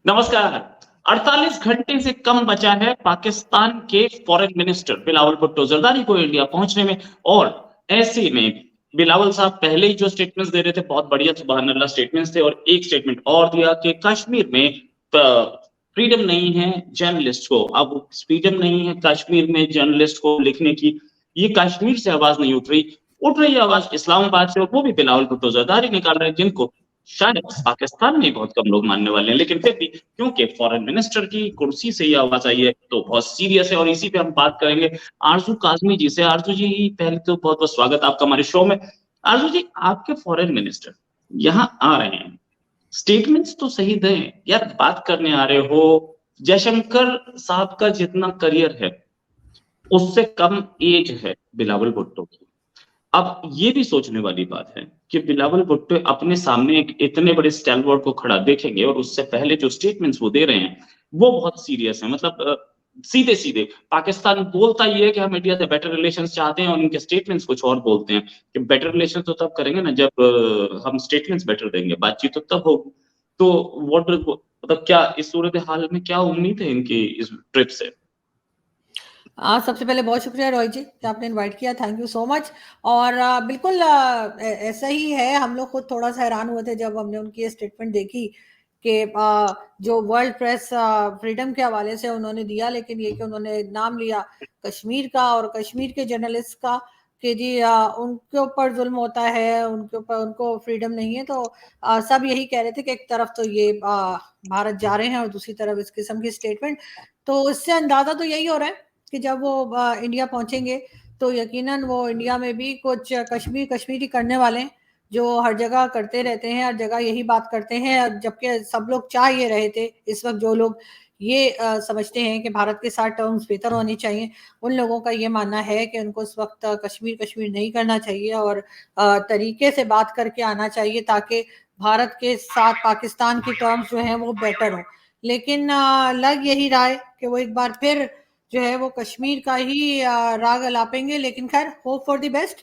नमस्कार। 48 घंटे से कम बचा है पाकिस्तान के फॉरेन मिनिस्टर बिलावल भुट्टो जरदारी को इंडिया पहुंचने में। और ऐसे में बिलावल साहब पहले ही जो स्टेटमेंट्स दे रहे थे बहुत बढ़िया सुबहान अल्लाह स्टेटमेंट्स थे, और एक स्टेटमेंट और दिया कि कश्मीर में फ्रीडम नहीं है जर्नलिस्ट को। अब फ्रीडम नहीं है कश्मीर में जर्नलिस्ट को लिखने की। ये कश्मीर से आवाज नहीं उठ रही आवाज इस्लामाबाद से, और वो भी बिलावल भुट्टो जरदारी निकाल रहे हैं, जिनको शायद पाकिस्तान में बहुत कम लोग मानने वाले हैं, लेकिन फिर भी क्योंकि फॉरेन मिनिस्टर की कुर्सी से ये आवाज आई है तो बहुत सीरियस है। और इसी पे हम बात करेंगे आरजू काजमी जी से। आरजू जी, पहले तो बहुत बहुत स्वागत आपका हमारे शो में। आरजू जी, आपके फॉरेन मिनिस्टर यहाँ आ रहे हैं, स्टेटमेंट्स तो सही दें यार, बात करने आ रहे हो। जयशंकर साहब का जितना करियर है उससे कम एज है बिलावल भुट्टो की। अब ये भी सोचने वाली बात है कि बिलावल भुट्टो अपने सामने एक इतने बड़े स्टैलवर्ड को खड़ा देखेंगे, और उससे पहले जो स्टेटमेंट्स वो दे रहे हैं वो बहुत सीरियस है। मतलब सीधे सीधे पाकिस्तान बोलता ये है कि हम इंडिया से बेटर रिलेशंस चाहते हैं, और उनके स्टेटमेंट्स कुछ और बोलते हैं कि बेटर रिलेशन तो तब करेंगे ना जब हम स्टेटमेंट्स बेटर देंगे, बातचीत तो तब होगी। तो व्हाट मतलब क्या इस सूरत हाल में क्या उम्मीद है इनकी इस ट्रिप से? सबसे पहले बहुत शुक्रिया रॉय जी कि आपने इनवाइट किया, थैंक यू सो मच। और बिल्कुल ऐसा ही है। हम लोग खुद थोड़ा सा हैरान हुए थे जब हमने उनकी स्टेटमेंट देखी कि जो वर्ल्ड प्रेस फ्रीडम के हवाले से उन्होंने दिया, लेकिन ये कि उन्होंने नाम लिया कश्मीर का और कश्मीर के जर्नलिस्ट का कि जी उनके ऊपर जुल्म होता है, उनके ऊपर उनको फ्रीडम नहीं है। तो सब यही कह रहे थे कि एक तरफ तो ये भारत जा रहे हैं और दूसरी तरफ इस किस्म की स्टेटमेंट। तो इससे अंदाजा तो यही हो रहा है कि जब वो इंडिया पहुंचेंगे तो यकीनन वो इंडिया में भी कुछ कश्मीरी करने वाले हैं, जो हर जगह करते रहते हैं, हर जगह यही बात करते हैं। जबकि सब लोग चाह ये रहे थे इस वक्त, जो लोग ये समझते हैं कि भारत के साथ टर्म्स बेहतर होनी चाहिए, उन लोगों का ये मानना है कि उनको इस वक्त कश्मीर नहीं करना चाहिए और तरीके से बात करके आना चाहिए ताकि भारत के साथ पाकिस्तान की टर्म्स जो हैं वो बेटर हो। लेकिन लग यही रहा है कि वो एक बार फिर जो है वो कश्मीर का ही राग अलापेंगे। लेकिन खैर, होप फॉर द बेस्ट,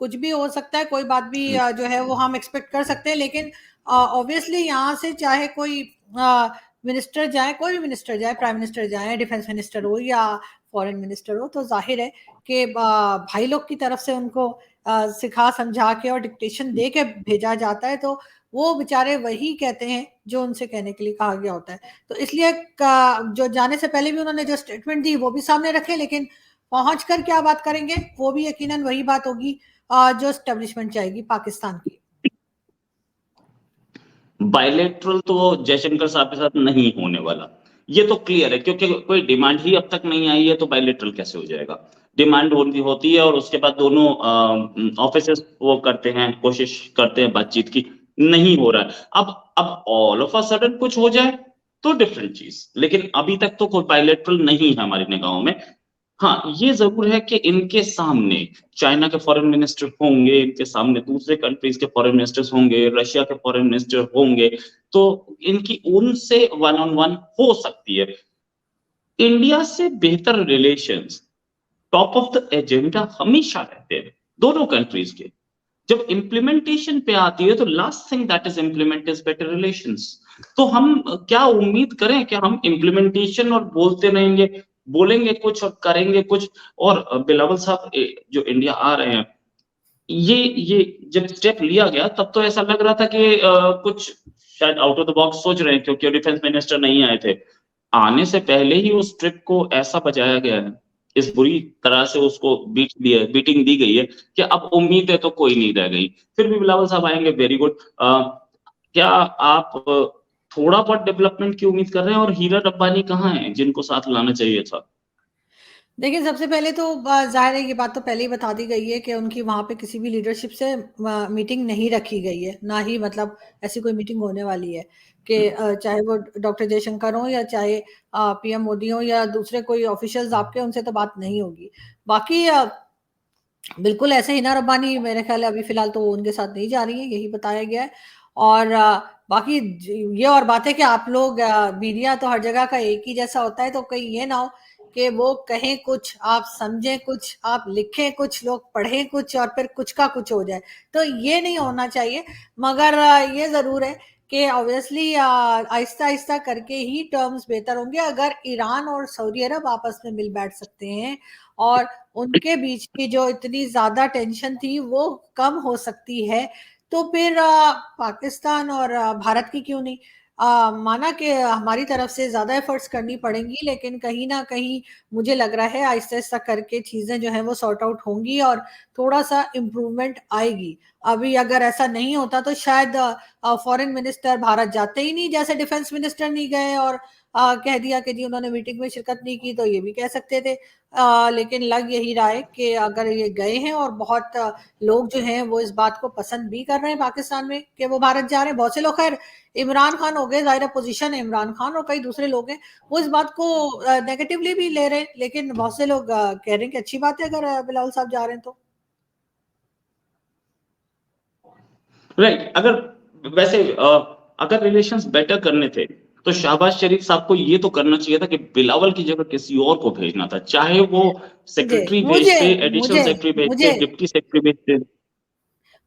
कुछ भी हो सकता है, कोई बात भी जो है वो हम एक्सपेक्ट कर सकते हैं। लेकिन ऑब्वियसली यहाँ से चाहे कोई मिनिस्टर जाए, कोई भी मिनिस्टर जाए, प्राइम मिनिस्टर जाए, डिफेंस मिनिस्टर हो या फॉरेन मिनिस्टर हो, तो जाहिर है कि भाई लोग की तरफ से उनको सिखा समझा के और डिक्टेशन दे के भेजा जाता है, तो वो बेचारे वही कहते हैं जो उनसे कहने के लिए कहा गया होता है। तो इसलिए जो जाने से पहले भी उन्होंने जो स्टेटमेंट दी वो भी सामने रखे, लेकिन पहुंच कर क्या बात करेंगे वो भी यकीनन वही बात होगी जो स्टेब्लिशमेंट चाहेगी पाकिस्तान की। बायलेटरल तो जयशंकर साहब के साथ नहीं होने वाला, ये तो क्लियर है, क्योंकि कोई डिमांड ही अब तक नहीं आई है, तो बायलेटरल कैसे हो जाएगा? डिमांड होती है और उसके बाद दोनों ऑफिसर्स वो करते हैं, कोशिश करते हैं बातचीत की, नहीं हो रहा है। अब ऑल ऑफ अ सडन कुछ हो जाए तो डिफरेंट चीज, लेकिन अभी तक तो कोई बायलेटरल नहीं है हमारी निगाहों में। हाँ, ये जरूर है कि इनके सामने चाइना के फॉरेन मिनिस्टर होंगे, इनके सामने दूसरे कंट्रीज के फॉरेन मिनिस्टर्स होंगे, रशिया के फॉरेन मिनिस्टर होंगे, तो इनकी उनसे वन ऑन वन हो सकती है। इंडिया से बेहतर relations top of the agenda हमेशा रहते हैं दोनों कंट्रीज के। जब इम्प्लीमेंटेशन पे आती है तो last thing that is implement is better relations. तो हम क्या उम्मीद करें कि हम इम्प्लीमेंटेशन और बोलते रहेंगे, बोलेंगे कुछ और करेंगे कुछ? और बिलावल साहब जो इंडिया आ रहे हैं, ये जब स्टेप लिया गया तब तो ऐसा लग रहा था कि कुछ शायद आउट ऑफ द बॉक्स सोच रहे हैं, क्योंकि डिफेंस मिनिस्टर नहीं आए थे। आने से पहले ही उस ट्रिप को ऐसा बजाया गया है, इस बुरी तरह से उसको बीटिंग दी गई है कि अब उम्मीद है तो कोई नहीं रह गई। फिर भी बिलावल साहब आएंगे, वेरी गुड। क्या आप थोड़ा बहुत डेवलपमेंट की उम्मीद कर रहे हैं? और हीरा रब्बानी कहाँ है जिनको साथ लाना चाहिए था? देखिए, सबसे पहले तो ज़ाहिर है ये बात तो पहले ही बता दी गई है कि उनकी वहाँ पे किसी भी लीडरशिप से मीटिंग नहीं रखी गई है, ना ही मतलब ऐसी कोई मीटिंग होने वाली है कि चाहे वो डॉक्टर जयशंकर हों या चाहे पीएम मोदी हों या दूसरे कोई ऑफिशियल्स आपके, उनसे तो बात नहीं होगी। बाकी बिल्कुल ऐसे हिना रब्बानी मेरे ख्याल है अभी फ़िलहाल तो वो उनके साथ नहीं जा रही है, यही बताया गया है। और बाकी ये और बात है कि आप लोग मीडिया तो हर जगह का एक ही जैसा होता है, तो कहीं ये ना हो कि वो कहें कुछ, आप समझें कुछ, आप लिखें कुछ, लोग पढ़ें कुछ और फिर कुछ का कुछ हो जाए। तो ये नहीं होना चाहिए। मगर ये ज़रूर है कि ऑब्वियसली आहिस्ता आहिस्ता करके ही टर्म्स बेहतर होंगे अगर ईरान और सऊदी अरब आपस में मिल बैठ सकते हैं और उनके बीच की जो इतनी ज्यादा टेंशन थी वो कम हो सकती है, तो फिर पाकिस्तान और भारत की क्यों नहीं। माना कि हमारी तरफ से ज्यादा एफर्ट्स करनी पड़ेंगी, लेकिन कहीं ना कहीं मुझे लग रहा है आहिस्ता आहिस्ता करके चीजें जो है वो सॉर्ट आउट होंगी और थोड़ा सा इम्प्रूवमेंट आएगी। अभी अगर ऐसा नहीं होता तो शायद फॉरेन मिनिस्टर भारत जाते ही नहीं, जैसे डिफेंस मिनिस्टर नहीं गए और कह दिया कि जी उन्होंने मीटिंग में शिरकत नहीं की, तो ये भी कह सकते थे। लेकिन लग यही रहा है कि अगर ये गए हैं और बहुत लोग जो हैं वो इस बात को पसंद भी कर रहे हैं पाकिस्तान में कि वो भारत जा रहे हैं। बहुत से लोग, खैर इमरान खान हो गए, जाहिर पोजीशन है इमरान खान, और कई दूसरे लोग हैं वो इस बात को नेगेटिवली भी ले रहे हैं, लेकिन बहुत से लोग कह रहे हैं कि अच्छी बात है अगर बिलावल साहब जा रहे हैं तो। राइट। अगर वैसे अगर रिलेशंस बेटर करने थे तो शहबाज शरीफ साहब को ये तो करना चाहिए था कि बिलावल की जगह किसी और को भेजना था, चाहे वो मुझे सेक्रेटरी मुझे भेजते, एडिशनल मुझे सेक्रेटरी भेजते, मुझे डिप्टी सेक्रेटरी भेजते।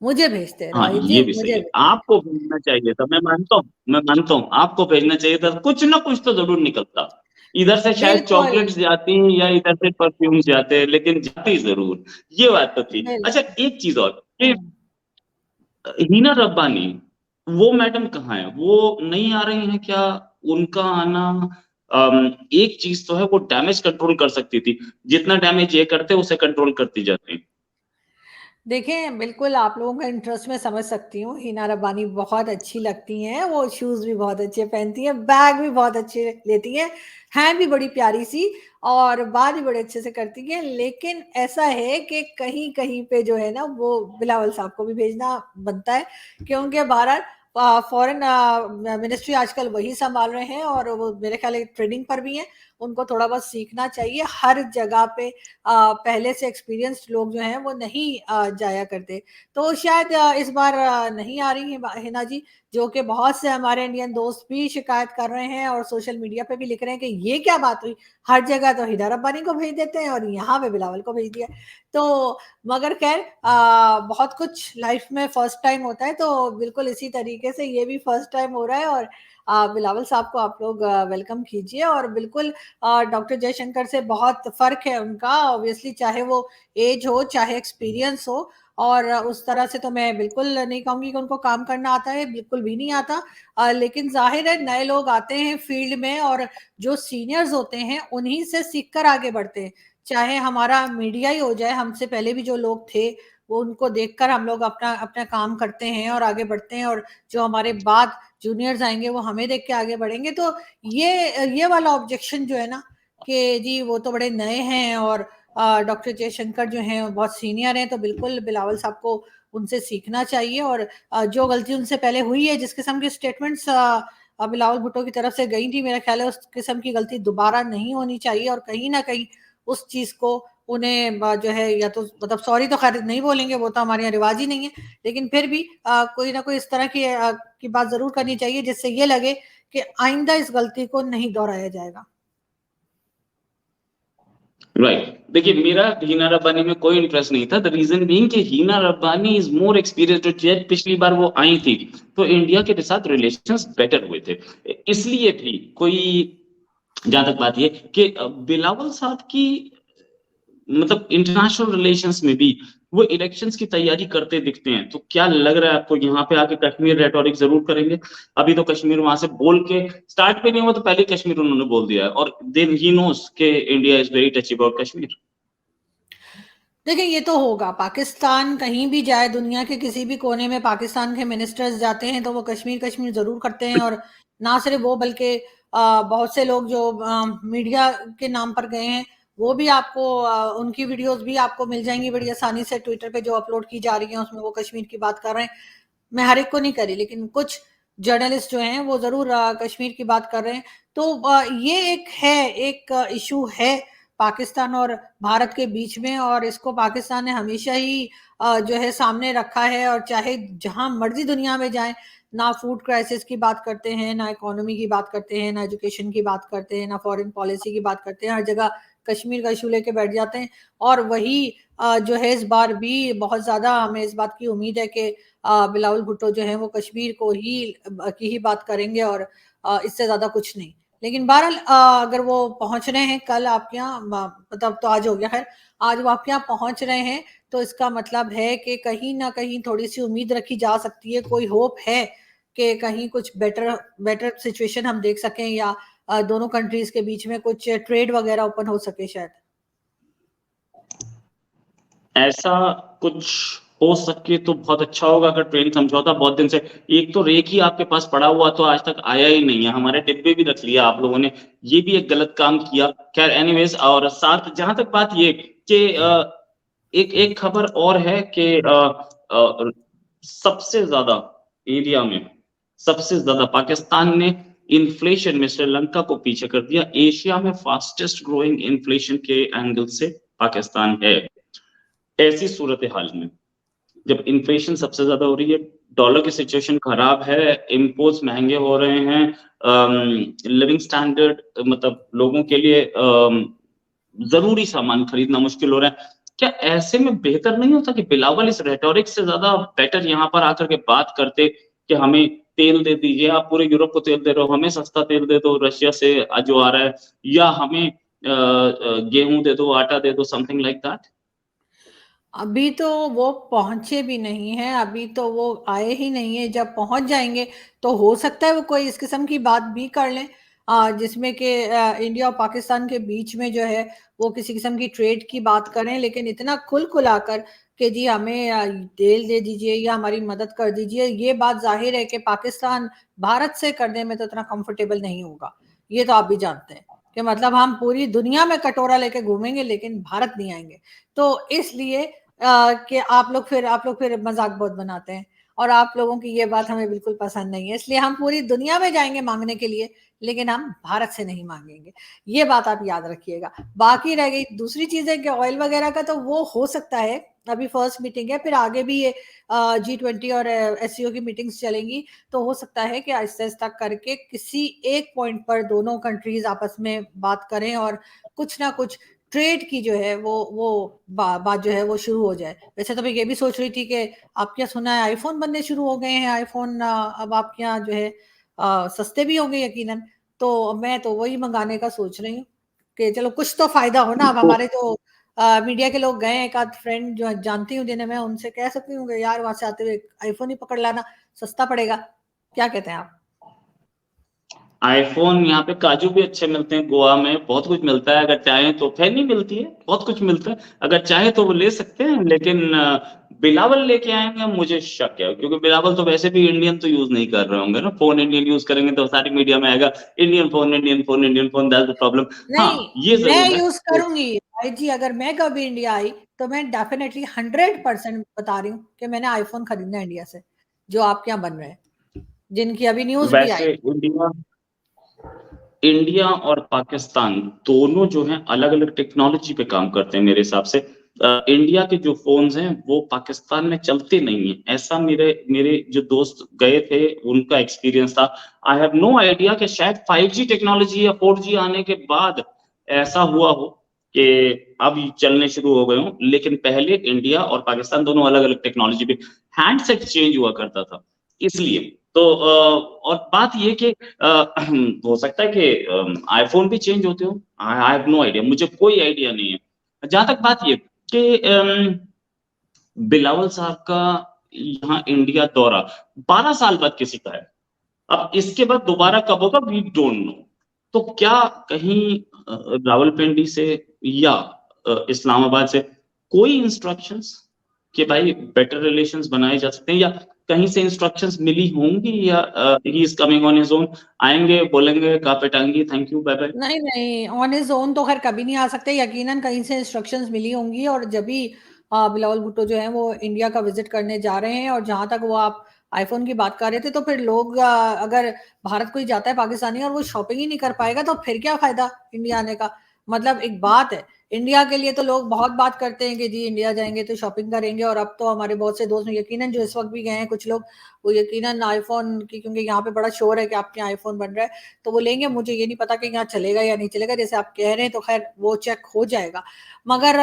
मुझे भेजते हैं हाँ, रोहित जी, ये भी सही मुझे है, भेजते। आपको भेजना चाहिए था। मैं मानता हूँ आपको भेजना चाहिए था, कुछ ना कुछ तो जरूर निकलता। इधर से शायद बिल्कुल चॉकलेट्स जाती या इधर से परफ्यूम्स जाते, लेकिन जाती जरूर। ये बात तो थी। बिल अच्छा, एक चीज और कि हम्म। हीना रब्बानी, वो मैडम कहाँ है? वो नहीं आ रही हैं क्या? उनका आना एक चीज तो है, वो डैमेज कंट्रोल कर सकती थी। जितना डैमेज ये करते उसे कंट्रोल करती जाती। देखें, बिल्कुल आप लोगों का इंटरेस्ट मैं समझ सकती हूँ। हिना रब्बानी बहुत अच्छी लगती हैं, वो शूज भी बहुत अच्छे पहनती हैं, बैग भी बहुत अच्छे लेती हैं, हैं भी बड़ी प्यारी सी, और बात भी बड़े अच्छे से करती हैं। लेकिन ऐसा है कि कहीं कहीं पे जो है ना वो बिलावल साहब को भी भेजना बनता है, क्योंकि भारत फॉरेन मिनिस्ट्री आजकल वही संभाल रहे हैं और वो मेरे ख्याल है ट्रेनिंग पर भी हैं। उनको थोड़ा बहुत सीखना चाहिए। हर जगह पे पहले से एक्सपीरियंस्ड लोग जो हैं वो नहीं जाया करते। तो शायद इस बार नहीं आ रही है हिना जी, जो कि बहुत से हमारे इंडियन दोस्त भी शिकायत कर रहे हैं और सोशल मीडिया पे भी लिख रहे हैं कि ये क्या बात हुई, हर जगह तो हिना रब्बानी को भेज देते हैं और यहाँ पे बिलावल को भेज दिया। तो मगर खैर बहुत कुछ लाइफ में फर्स्ट टाइम होता है, तो बिल्कुल इसी तरीके से ये भी फर्स्ट टाइम हो रहा है। और बिलावल साहब को आप लोग वेलकम कीजिए। और बिल्कुल डॉक्टर जयशंकर से बहुत फर्क है उनका, ऑब्वियसली, चाहे वो एज हो चाहे एक्सपीरियंस हो। और उस तरह से तो मैं बिल्कुल नहीं कहूंगी कि उनको काम करना आता है, बिल्कुल भी नहीं आता। लेकिन जाहिर है नए लोग आते हैं फील्ड में और जो सीनियर्स होते हैं उन्हीं से सीखकर आगे बढ़ते हैं। चाहे हमारा मीडिया ही हो जाए, हमसे पहले भी जो लोग थे वो उनको देखकर हम लोग अपना अपना काम करते हैं और आगे बढ़ते हैं, और जो हमारे बाद जूनियर्स आएंगे वो हमें देख के आगे बढ़ेंगे। तो ये वाला ऑब्जेक्शन जो है ना कि जी वो तो बड़े नए हैं और डॉक्टर जयशंकर जो हैं बहुत सीनियर हैं, तो बिल्कुल बिलावल साहब को उनसे सीखना चाहिए। और जो गलती उनसे पहले हुई है, जिस किस्म की स्टेटमेंट्स बिलावल भुट्टो की तरफ से गई थी, मेरा ख्याल है उस किस्म की गलती दोबारा नहीं होनी चाहिए। और कहीं ना कहीं उस चीज को उन्हें जो है, या तो मतलब सॉरी तो खैर नहीं बोलेंगे, वो तो हमारे यहाँ रिवाज ही नहीं है, लेकिन फिर भी कोई ना कोई इस तरह की बात जरूर करनी चाहिए जिससे ये लगे कि आइंदा इस गलती को नहीं दोहराया जाएगा। राइट। देखिए, मेरा हीना रब्बानी में कोई इंटरेस्ट नहीं था। द रीजन बीइंग कि हीना रब्बानी इज मोर एक्सपीरियंस्ड। जो चीज पिछली बार वो आई थी तो इंडिया के साथ रिलेशंस बेटर हुए थे, इसलिए भी कोई। जहां तक बात ये कि बिलावल साहब की, मतलब इंटरनेशनल रिलेशंस में भी वो इलेक्शंस की तैयारी करते दिखते हैं, तो क्या लग रहा है आपको यहाँ पे आके कश्मीर रेटोरिक जरूर करेंगे? अभी तो कश्मीर वहां से बोल के स्टार्ट पे नहीं हुआ, तो पहले कश्मीर उन्होंने बोल दिया है, और देन ही नोस के India is very टची about Kashmir. देखिए, ये तो होगा, पाकिस्तान कहीं भी जाए, दुनिया के किसी भी कोने में पाकिस्तान के मिनिस्टर्स जाते हैं तो वो कश्मीर कश्मीर जरूर करते हैं। और ना सिर्फ वो, बल्कि बहुत से लोग जो मीडिया के नाम पर गए हैं वो भी आपको उनकी वीडियोस भी आपको मिल जाएंगी बड़ी आसानी से, ट्विटर पे जो अपलोड की जा रही हैं उसमें वो कश्मीर की बात कर रहे हैं। मैं हर एक को नहीं करी, लेकिन कुछ जर्नलिस्ट जो हैं वो जरूर कश्मीर की बात कर रहे हैं। तो ये एक है, एक इशू है पाकिस्तान और भारत के बीच में, और इसको पाकिस्तान ने हमेशा ही जो है सामने रखा है। और चाहे जहां मर्जी दुनिया में जाए, ना फूड क्राइसिस की बात करते हैं, ना इकोनॉमी की बात करते हैं, ना एजुकेशन की बात करते हैं, ना फॉरेन पॉलिसी की बात करते हैं, हर जगह कश्मीर का इशू लेके बैठ जाते हैं। और वही जो है इस बार भी बहुत ज्यादा हमें इस बात की उम्मीद है कि बिलावल भुट्टो जो है वो कश्मीर को ही की ही बात करेंगे और इससे ज्यादा कुछ नहीं। लेकिन बहरहाल अगर वो पहुंच रहे हैं कल आपके यहाँ, मतलब तो आज हो गया, खैर आज वो आपके यहाँ पहुंच रहे हैं, तो इसका मतलब है कि कहीं ना कहीं थोड़ी सी उम्मीद रखी जा सकती है, कोई होप है कि कहीं कुछ बेटर बेटर सिचुएशन हम देख सकें, या दोनों कंट्रीज के बीच में कुछ ट्रेड वगैरह ओपन हो सके शायद। ऐसा कुछ हो सके तो बहुत अच्छा होगा अगर ट्रेन समझौता, बहुत दिन से एक तो रेक ही आपके पास पड़ा हुआ तो आज तक आया ही नहीं है, हमारे डिब्बे भी रख लिया आप लोगों ने, ये भी एक गलत काम किया। खैर एनीवेज, और साथ जहां तक बात ये कि एक एक खबर और है कि सबसे ज्यादा एरिया में सबसे ज्यादा पाकिस्तान ने इन्फ्लेशन में श्रीलंका को पीछे कर दिया। एशिया में फास्टेस्ट ग्रोइंग इन्फ्लेशन के एंगल से पाकिस्तान है। ऐसी सूरत हाल में जब इन्फ्लेशन सबसे ज्यादा हो रही है, डॉलर की सिचुएशन खराब है, इम्पोर्ट्स महंगे हो रहे हैं, लिविंग स्टैंडर्ड मतलब लोगों के लिए जरूरी सामान खरीदना मुश्किल हो रहा है, क्या ऐसे में बेहतर नहीं होता कि बिलावल इस रेटोरिक से ज्यादा बेटर यहाँ पर आकर के बात करते कि हमें तेल दे दीजिए, आप पूरे यूरोप को तेल दे रहे हो, हमें सस्ता तेल दे दो रशिया से जो आ रहा है, या हमें गेहूं दे दो, आटा दे दो, समथिंग लाइक दैट। अभी तो वो पहुंचे भी नहीं है, अभी तो वो आए ही नहीं है। जब पहुंच जाएंगे तो हो सकता है वो कोई इस किस्म की बात भी कर लें, जिसमें कि इंडिया और पाकिस्तान के बीच में जो है वो किसी किस्म की ट्रेड की बात करें, लेकिन इतना खुल खुलाकर कि जी हमें तेल दे दीजिए या हमारी मदद कर दीजिए, ये बात जाहिर है कि पाकिस्तान भारत से करने में तो इतना कंफर्टेबल नहीं होगा। ये तो आप भी जानते हैं कि मतलब हम पूरी दुनिया में कटोरा लेके घूमेंगे लेकिन भारत नहीं आएंगे। तो इसलिए कि आप लोग फिर मजाक बहुत बनाते हैं, और आप लोगों की ये बात हमें बिल्कुल पसंद नहीं है, इसलिए हम पूरी दुनिया में जाएंगे मांगने के लिए, लेकिन हम भारत से नहीं मांगेंगे। ये बात आप याद रखिएगा। बाकी रह गई दूसरी चीजें कि ऑयल वगैरह का, तो वो हो सकता है, अभी फर्स्ट मीटिंग है, फिर आगे भी ये G20 और SCO की मीटिंग्स चलेंगी, तो हो सकता है कि आहिस्ता आहिस्ता करके किसी एक पॉइंट पर दोनों कंट्रीज आपस में बात करें और कुछ ना कुछ ट्रेड की जो है वो बात जो है वो शुरू हो जाए। वैसे तो मैं ये भी सोच रही थी कि आपके यहाँ सुना है आईफोन बनने शुरू हो गए हैं, आईफोन अब आपके यहाँ जो है सस्ते भी होंगे यकीनन, तो मैं तो वही मंगाने का सोच रही हूँ कि चलो कुछ तो फायदा हो ना। अब हमारे जो मीडिया के लोग गए, एक आध फ्रेंड जो जानती हूँ जिन्हें, मैं उनसे कह सकती हूँ कि यार वहां से आते हुए आईफोन ही पकड़ लाना, सस्ता पड़ेगा। क्या कहते हैं आप? आईफोन यहाँ पे काजू भी अच्छे मिलते हैं, गोवा में बहुत कुछ मिलता है, अगर चाहें तो फैनी मिलती है, बहुत कुछ मिलता है, अगर चाहे तो वो ले सकते हैं, लेकिन बिलावल लेके आएंगे मुझे शक है, क्योंकि बिलावल तो वैसे भी इंडियन तो यूज नहीं कर रहे होंगे ना, फोन इंडियन यूज करेंगे तो सारी मीडिया में आएगा Indian phone, Indian phone, Indian phone, that's the problem. हाँ, नहीं, ये मैं जरूर है। यूज करूंगी भाई जी, अगर मैं कभी इंडिया आई तो मैं डेफिनेटली 100% बता रही हूँ कि मैंने आईफोन खरीदना है इंडिया से, जो आपके यहाँ बन रहे हैं, जिनकी अभी न्यूज भी आई। वैसे इंडिया इंडिया और पाकिस्तान दोनों जो हैं अलग अलग टेक्नोलॉजी पे काम करते हैं मेरे हिसाब से। इंडिया के जो फोन्स हैं वो पाकिस्तान में चलते नहीं है, ऐसा मेरे मेरे जो दोस्त गए थे उनका एक्सपीरियंस था। आई हैव नो आइडिया कि शायद 5G टेक्नोलॉजी या 4G आने के बाद ऐसा हुआ हो कि अब चलने शुरू हो गए हो, लेकिन पहले इंडिया और पाकिस्तान दोनों अलग अलग टेक्नोलॉजी पे हैंडसेट चेंज हुआ करता था, इसलिए। तो और बात ये कि हो सकता है कि आईफोन भी चेंज होते हो, आई हैव नो आइडिया, मुझे कोई आइडिया नहीं है। जहां तक बात ये कि बिलावल साहब का यहाँ इंडिया दौरा 12 साल बाद किसी का है, अब इसके बाद दोबारा कब होगा वी डोंट नो। तो क्या कहीं रावलपिंडी से या इस्लामाबाद से कोई इंस्ट्रक्शंस कि भाई बेटर रिलेशंस बनाए जा सकते हैं, या कहीं से इंस्ट्रक्शंस मिली होंगी, या he is coming on his own, आएंगे बोलेंगे कापे टांगी थैंक यू बाय बाय। नहीं नहीं, ऑन हिज ओन तो खैर कभी नहीं आ सकते, यकीनन कहीं से इंस्ट्रक्शंस मिली होंगी। और जब भी बिलावल भुट्टो जो है वो इंडिया का विजिट करने जा रहे हैं, और जहां तक वो आप आईफोन की बात कर रहे थे, तो फिर लोग अगर भारत कोई जाता है पाकिस्तानी और वो शॉपिंग ही नहीं कर पाएगा तो फिर क्या फायदा इंडिया आने का। मतलब एक बात है, इंडिया के लिए तो लोग बहुत बात करते हैं कि जी इंडिया जाएंगे तो शॉपिंग करेंगे, और अब तो हमारे बहुत से दोस्त यकीनन जो इस वक्त भी गए हैं कुछ लोग, वो यकीनन आईफोन की, क्योंकि यहाँ पे बड़ा शोर है कि आपके आईफोन बन रहा है, तो वो लेंगे। मुझे ये नहीं पता कि यहाँ चलेगा या नहीं चलेगा, जैसे आप कह रहे हैं तो खैर वो चेक हो जाएगा। मगर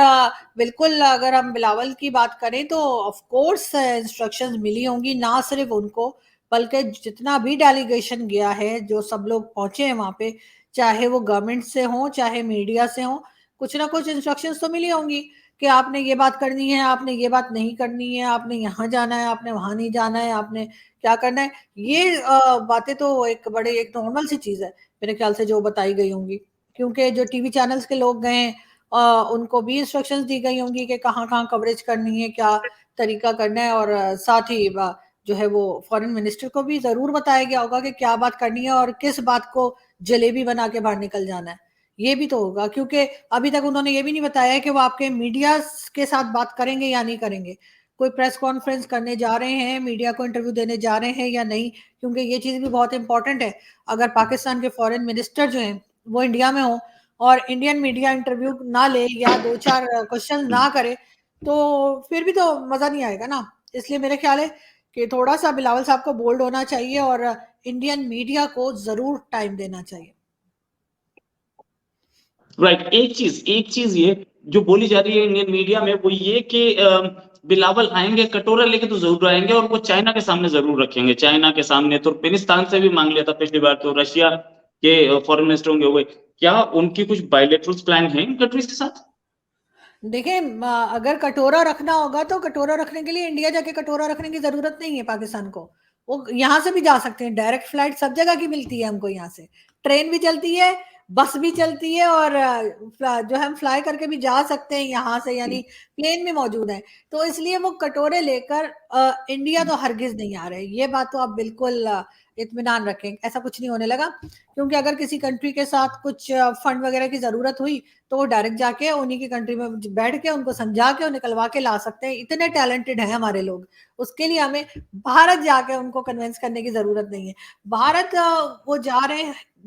बिल्कुल अगर हम बिलावल की बात करें तो ऑफ कोर्स इंस्ट्रक्शंस मिली होंगी, ना सिर्फ उनको बल्कि जितना भी डेलीगेशन गया है, जो सब लोग पहुंचे हैं वहां पे, चाहे वो गवर्नमेंट से हो चाहे मीडिया से हो, कुछ ना कुछ इंस्ट्रक्शंस तो मिली होंगी कि आपने ये बात करनी है, आपने ये बात नहीं करनी है, आपने यहाँ जाना है, आपने वहां नहीं जाना है, आपने क्या करना है। ये बातें तो एक नॉर्मल सी चीज है मेरे ख्याल से जो बताई गई होंगी, क्योंकि जो टीवी चैनल्स के लोग गए हैं उनको भी इंस्ट्रक्शंस दी गई होंगी कि कहाँ कहाँ कवरेज करनी है, क्या तरीका करना है, और साथ ही जो है वो फॉरेन मिनिस्टर को भी जरूर बताया गया होगा कि क्या बात करनी है और किस बात को जलेबी बना के बाहर निकल जाना है। ये भी तो होगा, क्योंकि अभी तक उन्होंने ये भी नहीं बताया कि वो आपके मीडिया के साथ बात करेंगे या नहीं करेंगे, कोई प्रेस कॉन्फ्रेंस करने जा रहे हैं, मीडिया को इंटरव्यू देने जा रहे हैं या नहीं, क्योंकि ये चीज भी बहुत इंपॉर्टेंट है। अगर पाकिस्तान के फॉरेन मिनिस्टर जो हैं वो इंडिया में हो और इंडियन मीडिया इंटरव्यू ना ले या दो चार क्वेश्चन ना करे, तो फिर भी तो मजा नहीं आएगा ना। इसलिए मेरे ख्याल है कि थोड़ा सा बिलावल साहब को बोल्ड होना चाहिए और इंडियन मीडिया को जरूर टाइम देना चाहिए। राइट, एक चीज ये जो बोली जा रही है इंडियन मीडिया में, वो ये कि बिलावल आएंगे, कटोरा लेके तो जरूर आएंगे, और वो चाइना के सामने जरूर रखेंगे। चाइना के सामने, तुर्कमेनिस्तान से भी मांग लिया था पिछली बार, तो रशिया के फॉरेन मिनिस्टर होंगे हुए। क्या उनकी कुछ बायलैटरल प्लान है इन कंट्रीज के साथ? देखिए अगर कटोरा रखना होगा तो कटोरा रखने के लिए इंडिया जाके कटोरा रखने की जरूरत नहीं है पाकिस्तान को। वो यहाँ से भी जा सकते हैं, डायरेक्ट फ्लाइट सब जगह की मिलती है हमको, यहाँ से ट्रेन भी चलती है, बस भी चलती है, और जो हम फ्लाई करके भी जा सकते हैं यहाँ से, यानी प्लेन भी मौजूद है। तो इसलिए वो कटोरे लेकर इंडिया तो हरगिज नहीं आ रहे, ये बात तो आप बिल्कुल इत्मीनान रखें, ऐसा कुछ नहीं होने लगा। क्योंकि अगर किसी कंट्री के साथ कुछ फंड वगैरह की जरूरत हुई तो वो डायरेक्ट जाके उन्हीं की कंट्री में बैठ के उनको समझा के निकलवा के ला सकते हैं, इतने टैलेंटेड हैं हमारे लोग। उसके लिए हमें भारत जाके उनको कन्विंस करने की जरूरत नहीं है। भारत वो जा रहे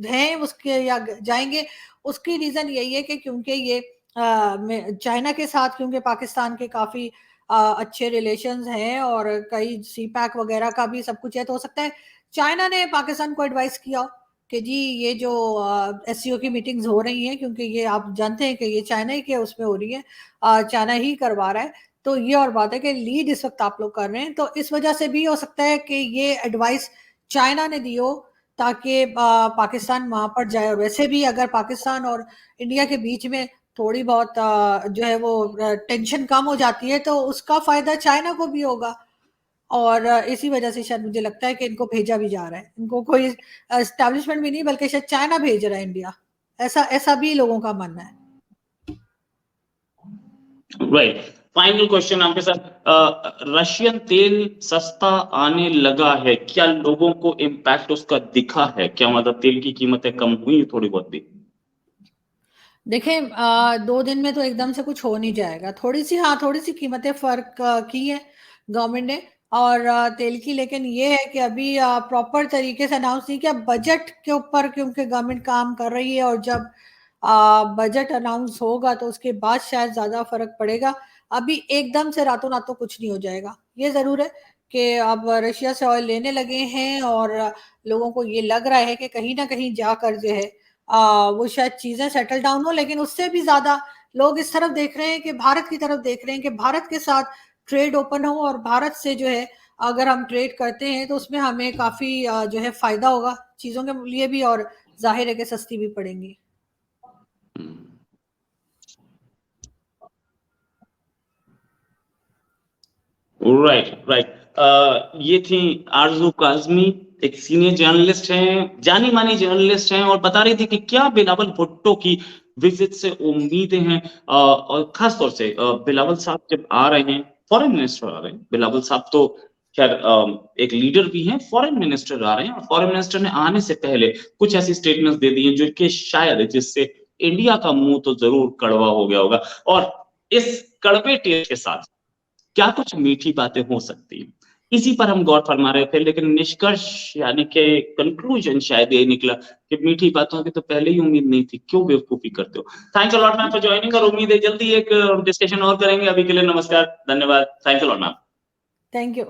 हैं उसके या जाएंगे, उसकी रीजन यही है कि क्योंकि ये चाइना के साथ, क्योंकि पाकिस्तान के काफी अच्छे रिलेशंस हैं और कई सी पैक वगैरह का भी सब कुछ है, तो हो सकता है चाइना ने पाकिस्तान को एडवाइस किया कि जी ये जो एससीओ की मीटिंग्स हो रही हैं, क्योंकि ये आप जानते हैं कि ये चाइना ही के उसमें हो रही है, चाइना ही करवा रहा है, तो ये और बात है कि लीड इस वक्त आप लोग कर रहे हैं, तो इस वजह से भी हो सकता है कि ये एडवाइस चाइना ने दी हो ताकि पाकिस्तान वहां पर जाए। और वैसे भी अगर पाकिस्तान और इंडिया के बीच में थोड़ी बहुत जो है वो टेंशन कम हो जाती है तो उसका फायदा चाइना को भी होगा। और इसी वजह से शायद मुझे लगता है कि इनको भेजा भी जा रहा है, इनको कोई एस्टैब्लिशमेंट भी नहीं बल्कि शायद चाइना भेज रहा है इंडिया, ऐसा ऐसा भी लोगों का मानना है। राइट, फाइनल क्वेश्चन आपके साथ, रशियन तेल सस्ता आने लगा है, क्या लोगों को इम्पैक्ट उसका दिखा है? क्या मतलब तेल की कीमतें कम हुई थोड़ी बहुत भी? देखें 2 दिन में तो एकदम से कुछ हो नहीं जाएगा, थोड़ी सी कीमतें फर्क की है गवर्नमेंट ने और तेल की, लेकिन ये है कि अभी प्रॉपर तरीके से अनाउंस नहीं किया बजट के ऊपर, क्योंकि गवर्नमेंट काम कर रही है और जब बजट अनाउंस होगा तो उसके बाद शायद ज्यादा फर्क पड़ेगा। अभी एकदम से रातों रातों कुछ नहीं हो जाएगा। ये जरूर है कि अब रशिया से ऑयल लेने लगे हैं और लोगों को ये लग रहा है कि कहीं ना कहीं जाकर जो है वो शायद चीजें सेटल डाउन हो, लेकिन उससे भी ज्यादा लोग इस तरफ देख रहे हैं कि भारत की तरफ देख रहे हैं कि भारत के साथ ट्रेड ओपन हो, और भारत से जो है अगर हम ट्रेड करते हैं तो उसमें हमें काफी जो है फायदा होगा चीजों के लिए भी, और जाहिर है कि सस्ती भी पड़ेंगी। राइट राइट, ये थी आरजू काजमी, एक सीनियर जर्नलिस्ट हैं, जानी मानी जर्नलिस्ट हैं, और बता रही थी कि क्या बिलावल भुट्टो की विजिट से उम्मीदें हैं। और खास तौर से बिलावल साहब जब आ रहे हैं, फॉरेन मिनिस्टर आ रहे हैं, बिलावल साहब तो खैर एक लीडर भी हैं, फॉरेन मिनिस्टर आ रहे हैं, और फॉरेन मिनिस्टर ने आने से पहले कुछ ऐसी स्टेटमेंट्स दे दी हैं जो कि शायद जिससे इंडिया का मुंह तो जरूर कड़वा हो गया होगा। और इस कड़वे टेस्ट के साथ क्या कुछ मीठी बातें हो सकती हैं, इसी पर हम गौर फरमा रहे थे, लेकिन निष्कर्ष यानी कि कंक्लूजन शायद ये निकला कि मीठी बातों की तो पहले ही उम्मीद नहीं थी, क्यों बेवकूफी करते हो। Thank you lot ma'am for joining, और उम्मीद है जल्दी एक डिस्कशन और करेंगे। अभी के लिए नमस्कार, धन्यवाद, thank you lot ma'am. Thank you.